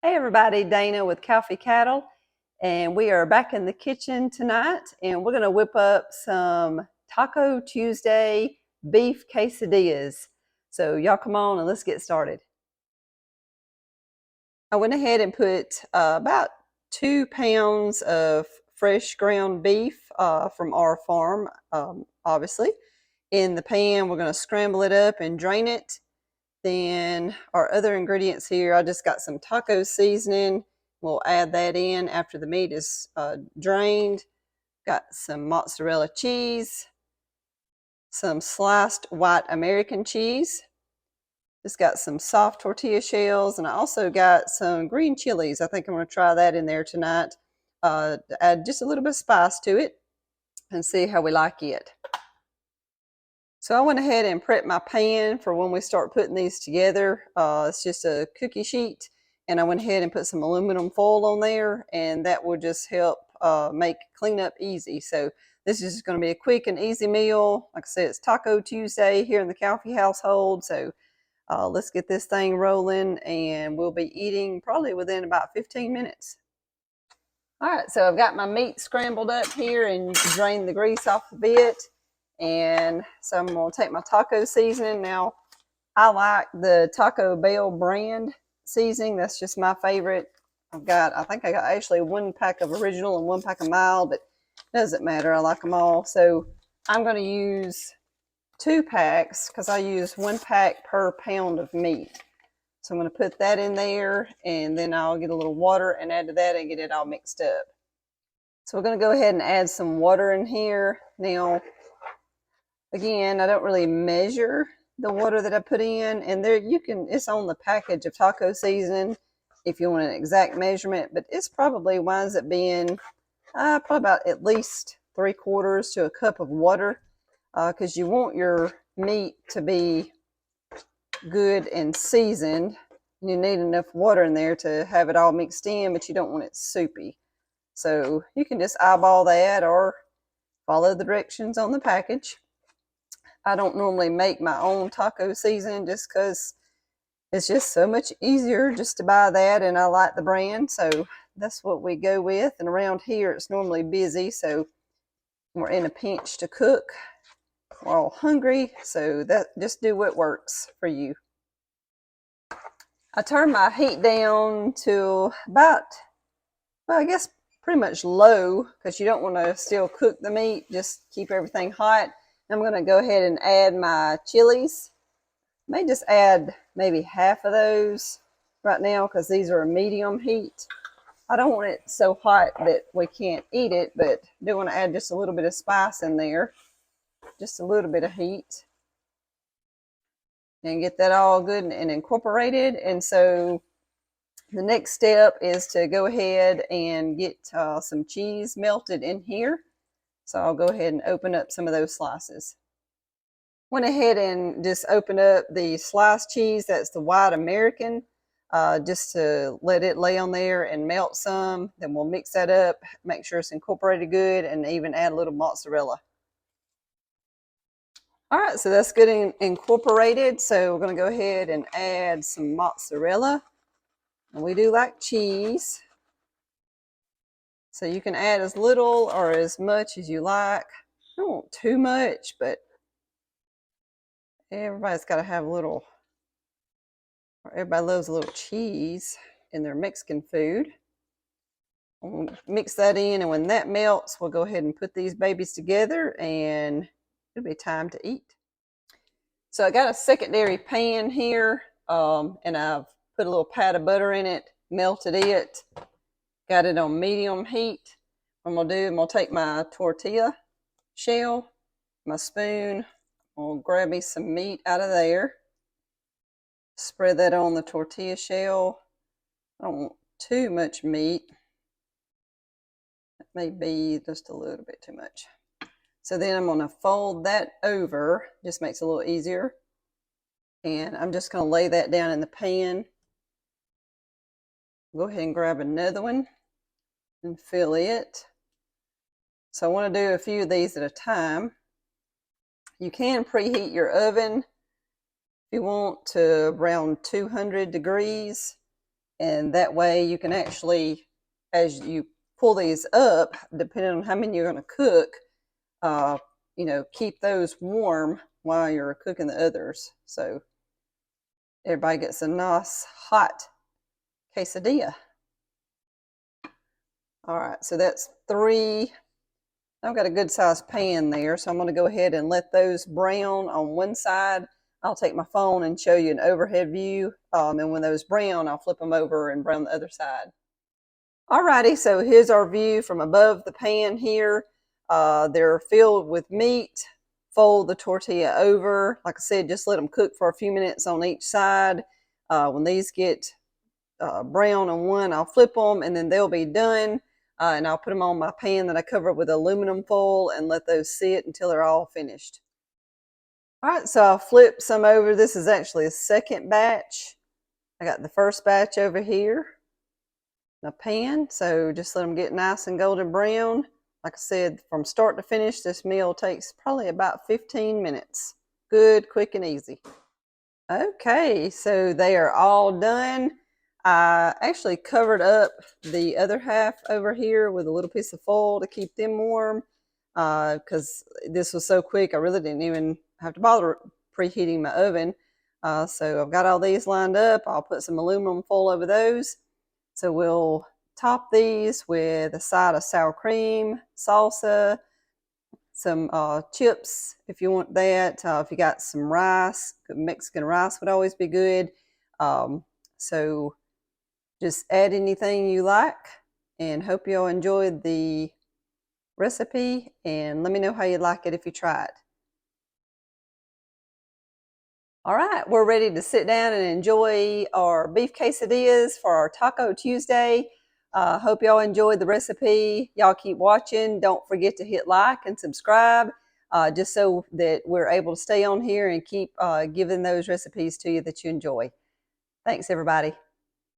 Hey everybody, Dana with Calfee Cattle, and we are back in the kitchen tonight, and we're going to whip up some Taco Tuesday beef quesadillas. So y'all come on and let's get started. I went ahead and put about 2 pounds of fresh ground beef from our farm, obviously, in the pan. We're going to scramble it up and drain it. Then our other ingredients here, I just got some taco seasoning. We'll add that in after the meat is drained. Got some mozzarella cheese, some sliced white American cheese. Just got some soft tortilla shells, and I also got some green chilies. I think I'm going to try that in there tonight. Add just a little bit of spice to it and see how we like it. So I went ahead and prepped my pan for when we start putting these together. It's just a cookie sheet, and I went ahead and put some aluminum foil on there, and that will just help make cleanup easy. So this is just going to be a quick and easy meal. Like I said, it's Taco Tuesday here in the Calfee household, so let's get this thing rolling, and we'll be eating probably within about 15 minutes. All right, so I've got my meat scrambled up here and drained the grease off a bit. And so I'm going to take my taco seasoning. Now, I like the Taco Bell brand seasoning. That's just my favorite. I think I got actually 1 pack of original and 1 pack of mild, but it doesn't matter. I like them all. So I'm going to use 2 packs because I use 1 pack per pound of meat. So I'm going to put that in there, and then I'll get a little water and add to that and get it all mixed up. So we're going to go ahead and add some water in here. Now, again, I don't really measure the water that I put in, and there it's on the package of taco seasoning if you want an exact measurement, but it's probably winds up being probably about at least 3/4 to a cup of water because you want your meat to be good and seasoned. You need enough water in there to have it all mixed in, but you don't want it soupy. So you can just eyeball that or follow the directions on the package. I don't normally make my own taco seasoning just because it's just so much easier just to buy that, and I like the brand, so that's what we go with. And around here it's normally busy, so we're in a pinch to cook. We're all hungry, so just do what works for you. I turn my heat down to about, well, I guess pretty much low because you don't want to still cook the meat, just keep everything hot. I'm going to go ahead and add my chilies. I may just add maybe half of those right now because these are a medium heat. I don't want it so hot that we can't eat it, but I do want to add just a little bit of spice in there, just a little bit of heat, and get that all good and incorporated. And so the next step is to go ahead and get some cheese melted in here. So I'll go ahead and open up some of those slices. Went ahead and just opened up the sliced cheese. That's the white American, just to let it lay on there and melt some. Then we'll mix that up, make sure it's incorporated good, and even add a little mozzarella. All right, so that's good and incorporated. So we're going to go ahead and add some mozzarella. And we do like cheese. So you can add as little or as much as you like. I don't want too much, but everybody's got to have a little, everybody loves a little cheese in their Mexican food. We'll mix that in, and when that melts, we'll go ahead and put these babies together, and it'll be time to eat. So I got a secondary pan here, and I've put a little pat of butter in it, melted it. Got it on medium heat. What I'm going to do, I'm going to take my tortilla shell, my spoon. I'll grab me some meat out of there. Spread that on the tortilla shell. I don't want too much meat. That may be just a little bit too much. So then I'm going to fold that over. Just makes it a little easier. And I'm just going to lay that down in the pan. Go ahead and grab another one and fill it. So I want to do a few of these at a time. You can preheat your oven if you want to around 200 degrees. And that way you can actually, as you pull these up, depending on how many you're going to cook, keep those warm while you're cooking the others. So everybody gets a nice hot quesadilla. All right, so that's 3. I've got a good sized pan there, so I'm going to go ahead and let those brown on one side. I'll take my phone and show you an overhead view, and when those brown, I'll flip them over and brown the other side. Alrighty, so here's our view from above the pan here. They're filled with meat. Fold the tortilla over. Like I said, just let them cook for a few minutes on each side. When these get brown on one, I'll flip them, and then they'll be done. And I'll put them on my pan that I cover with aluminum foil and let those sit until they're all finished. All right, so I'll flip some over. This is actually a second batch. I got the first batch over here in a pan, so just let them get nice and golden brown. Like I said, from start to finish, this meal takes probably about 15 minutes. Good, quick, and easy. Okay, so they are all done. I actually covered up the other half over here with a little piece of foil to keep them warm because this was so quick I really didn't even have to bother preheating my oven. So I've got all these lined up. I'll put some aluminum foil over those. So we'll top these with a side of sour cream, salsa, some chips if you want that. If you got some rice, Mexican rice would always be good. So just add anything you like, and hope you all enjoyed the recipe, and let me know how you like it if you try it. All right, we're ready to sit down and enjoy our beef quesadillas for our Taco Tuesday. Hope y'all enjoyed the recipe. Y'all keep watching. Don't forget to hit like and subscribe just so that we're able to stay on here and keep giving those recipes to you that you enjoy. Thanks, everybody.